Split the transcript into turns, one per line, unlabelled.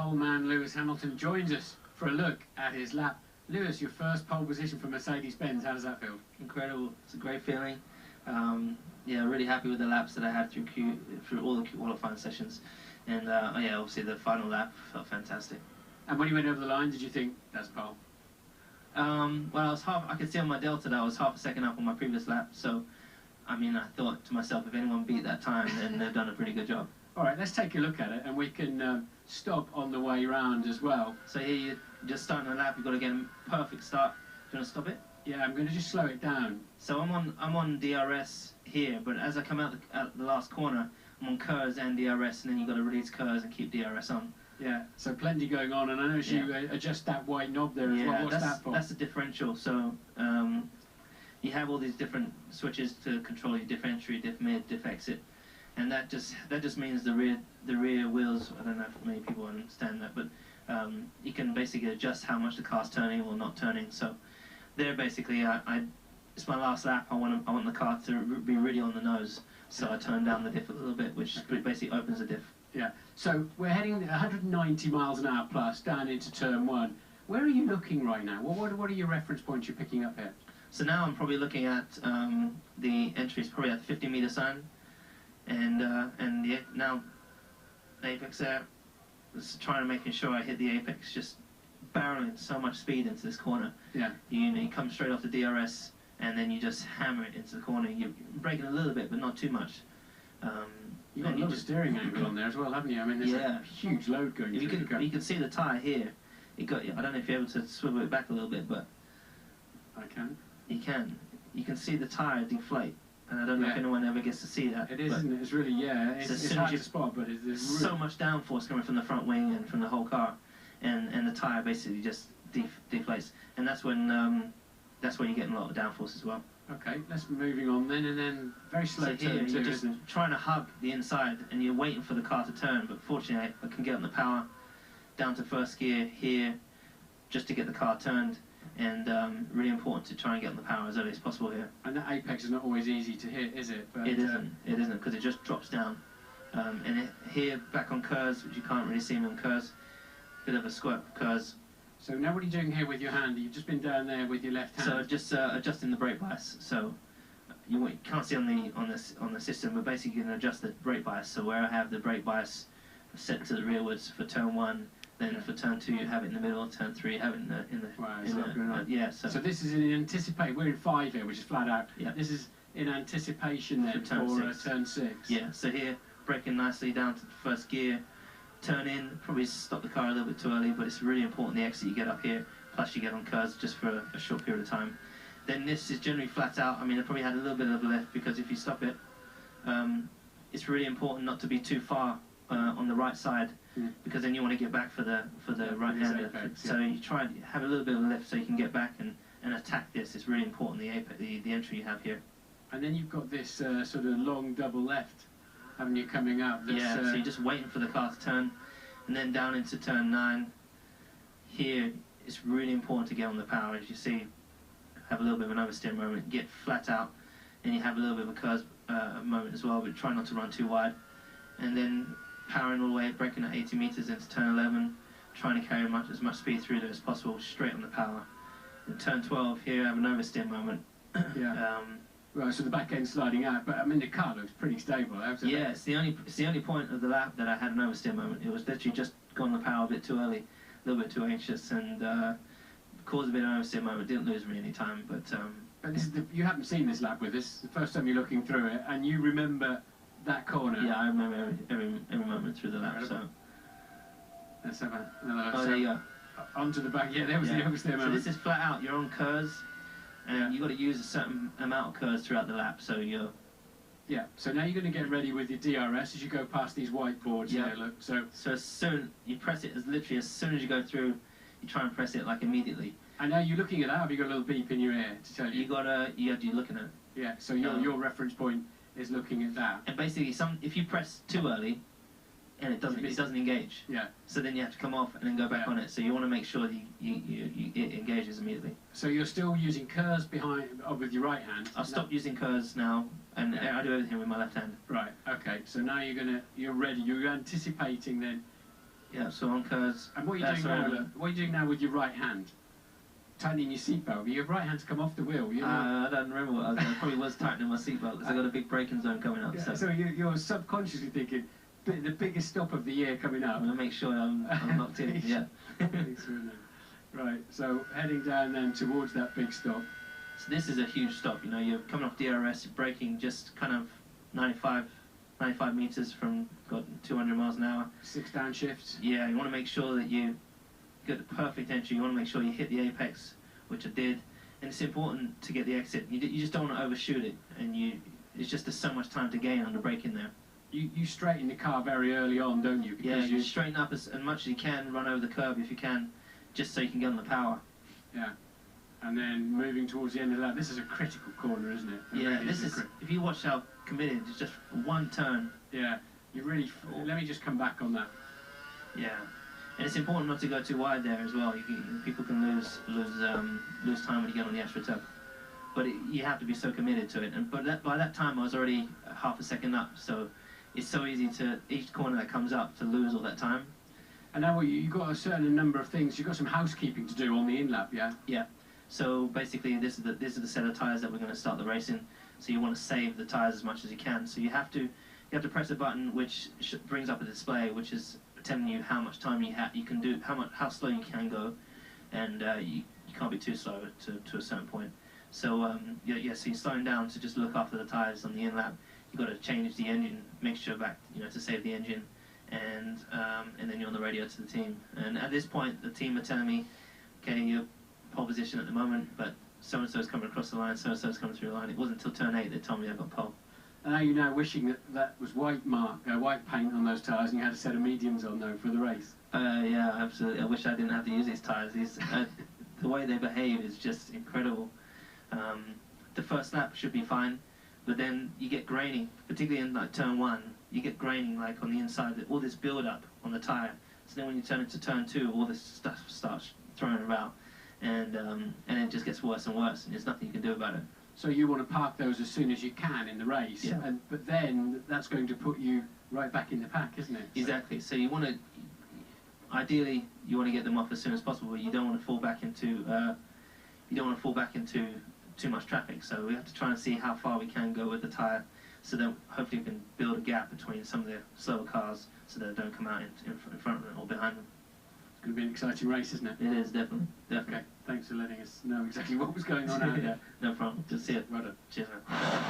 pole man Lewis Hamilton joins us for a look at his lap. Lewis, your first pole position for Mercedes-Benz, how does that feel?
Incredible. It's a great feeling. Yeah, really happy with the laps that I had through all the qualifying sessions, and yeah, obviously the final lap felt fantastic.
And when you went over the line, did you think that's pole?
Well, I could see on my delta that I was half a second up on my previous lap, so I mean, I thought to myself, if anyone beat that time, then they've done a pretty good job.
All right, let's take a look at it, and we can stop on the way round as well.
So here you're just starting a lap, you've got to get a perfect start. Do you want to stop it?
Yeah, I'm going to just slow it down.
So I'm on DRS here, but as I come out the last corner, I'm on KERS and DRS, and then you've got to release KERS and keep DRS on.
Yeah, so plenty going on, and I notice you adjust that white knob there as well. What's that for?
That's the differential. So you have all these different switches to control your diff entry, diff mid, diff exit, and that just means the rear wheels. I don't know if many people understand that, but you can basically adjust how much the car's turning or not turning. So there, basically, it's my last lap. I want the car to be really on the nose, so I turn down the diff a little bit, which basically opens the diff.
Yeah. So we're heading 190 miles an hour plus down into turn one. Where are you looking right now? What are your reference points you're picking up here?
So now I'm probably looking at the entries probably at the 50-meter sign, and yeah, now apex there. Just trying to making sure I hit the apex, just barreling so much speed into this corner.
Yeah.
You come straight off the DRS, and then you just hammer it into the corner. You're braking a little bit, but not too much.
You've got a lot of steering angle on there as well, haven't you? I mean, there's a huge load going through the car.
You can see the tyre here. I don't know if you're able to swivel it back a little bit, but
I can.
You can. You can see the tyre deflate, and I don't know if anyone ever gets to see that.
It is, isn't it? It's really, it's hard to spot, but there's
so much downforce coming from the front wing and from the whole car, and the tyre basically just deflates, and that's when you're getting a lot of downforce as well.
Okay, let's moving on then, and then very slow
so
turn
you're just trying to hug the inside, and you're waiting for the car to turn, but fortunately I can get on the power, down to first gear here, just to get the car turned, and really important to try and get on the power as early as possible here.
And that apex is not always easy to hit, is it? But,
it isn't, because it just drops down. And here, back on KERS, which you can't really see me on KERS, bit of a squirt for KERS.
So now what are you doing here with your hand? You've just been down there with your left hand.
So just adjusting the brake bias. So you can't see on the system, but basically you can adjust the brake bias. So where I have the brake bias set to the rearwards for turn one, then for turn two you have it in the middle, turn three you have it in the yeah. So
this is in anticipation. We're in 5 here, which is flat out.
Yeah.
This is in anticipation then for turn 6.
Yeah. So here braking nicely down to the first gear. Turn in, probably stop the car a little bit too early, but it's really important the exit you get up here, plus you get on KERS just for a short period of time. Then this is generally flat out. I mean, I probably had a little bit of a lift, because if you stop it, it's really important not to be too far on the right side, because then you want to get back for the right-hander. So you try and have a little bit of a lift so you can get back and attack this. It's really important, the entry you have here.
And then you've got this sort of long double left, haven't you, coming up?
Yeah, so you're just waiting for the car to turn, and then down into turn 9. Here, it's really important to get on the power. As you see, have a little bit of an oversteer moment, get flat out, and you have a little bit of a KERS moment as well, but try not to run too wide. And then powering all the way, braking at 80 meters into turn 11, trying to carry as much speed through there as possible, straight on the power. In turn 12, here I have an oversteer moment.
Yeah. Right, so the back end sliding out, but I mean the car looks pretty stable.
Yeah, it's the only point of the lap that I had an oversteer moment. It was literally just gone the power a bit too early, a little bit too anxious, and caused a bit of an oversteer moment. Didn't lose me any time, but
this is you haven't seen this lap with us. The first time you're looking through it, and you remember that corner.
Yeah, I remember every moment through the lap. So
let's have another look.
Oh, there you go.
Onto the back. Yeah, there was the oversteer moment.
So this is flat out. You're on KERS. And you've got to use a certain amount of KERS throughout the lap, so you're...
Yeah, so now you're going to get ready with your DRS as you go past these whiteboards here, look. So
as soon, you press it literally as soon as you go through, you try and press it like immediately.
And now you're looking at that, have you got a little beep in your ear to tell you?
You're looking at it.
Yeah, so your reference point is looking at that.
And basically, if you press too early, and it doesn't engage.
Yeah.
So then you have to come off and then go back on it. So you want to make sure that it engages immediatally.
So you're still using KERS with your right hand.
I've stopped using KERS now, and I do everything with my left hand.
Right. Okay. So now you're ready. You're anticipating then
Yeah, so on curves.
And what are you doing now? What are you doing now with your right hand? Tightening your seatbelt. Your right hand's come off the wheel.
I don't remember what I was doing. I probably was tightening my seatbelt because I got a big braking zone coming up.
So you're subconsciously thinking, the biggest stop of the year coming up.
I'm going to make sure I'm locked in. Yeah.
Right, so heading down then towards that big stop.
So this is a huge stop. You know, you're coming off DRS, you're braking just kind of 95 meters from 200 miles an hour.
6 downshifts.
Yeah, you want to make sure that you get the perfect entry. You want to make sure you hit the apex, which I did. And it's important to get the exit. You just don't want to overshoot it. And it's just there's so much time to gain on the braking there.
You straighten the car very early on, don't you?
Because you straighten up as much as you can, run over the curb if you can, just so you can get on the power.
Yeah. And then moving towards the end of that, this is a critical corner, isn't it?
Yeah, this is, if you watch how committed, it's just one turn.
Yeah, you really, let me just come back on that.
Yeah, and it's important not to go too wide there as well. People can lose time when you get on the AstroTurf. But you have to be so committed to it. But by that time, I was already half a second up, so it's so easy to, each corner that comes up, to lose all that time.
And now you've got a certain number of things, you've got some housekeeping to do on the in-lap, yeah?
Yeah. So basically, this is the set of tyres that we're going to start the race in. So you want to save the tyres as much as you can. So you have to press a button which brings up a display which is telling you how much time you can do, how slow you can go, and you can't be too slow to a certain point. So so you're slowing down to just look after the tyres on the in-lap. You've got to change the engine mixture back, to save the engine, and then you're on the radio to the team. And at this point, the team are telling me, okay, you're pole position at the moment, but so-and-so's coming across the line, so-and-so's coming through the line. It wasn't until turn 8 they told me I got pole.
And are you now wishing that was white paint on those tyres and you had a set of mediums on though for the race?
Yeah, absolutely. I wish I didn't have to use these tyres. The way they behave is just incredible. The first lap should be fine, but then you get graining, particularly in like turn 1. You get graining like on the inside, all this build-up on the tyre. So then when you turn into turn 2, all this stuff starts throwing about. And it just gets worse and worse, and there's nothing you can do about it.
So you want to park those as soon as you can in the race,
yeah.
But then that's going to put you right back in the pack, isn't it?
Exactly. So you want to, ideally, you want to get them off as soon as possible. You don't want to fall back into too much traffic. So we have to try and see how far we can go with the tyre, so that hopefully we can build a gap between some of the slower cars, so that they don't come out in front of them or behind them.
It's going to be an exciting race, isn't it?
It is, definitely.
Okay, thanks for letting us know exactly what was going on out there.
No problem. Just see it.
Well done.
Cheers, man.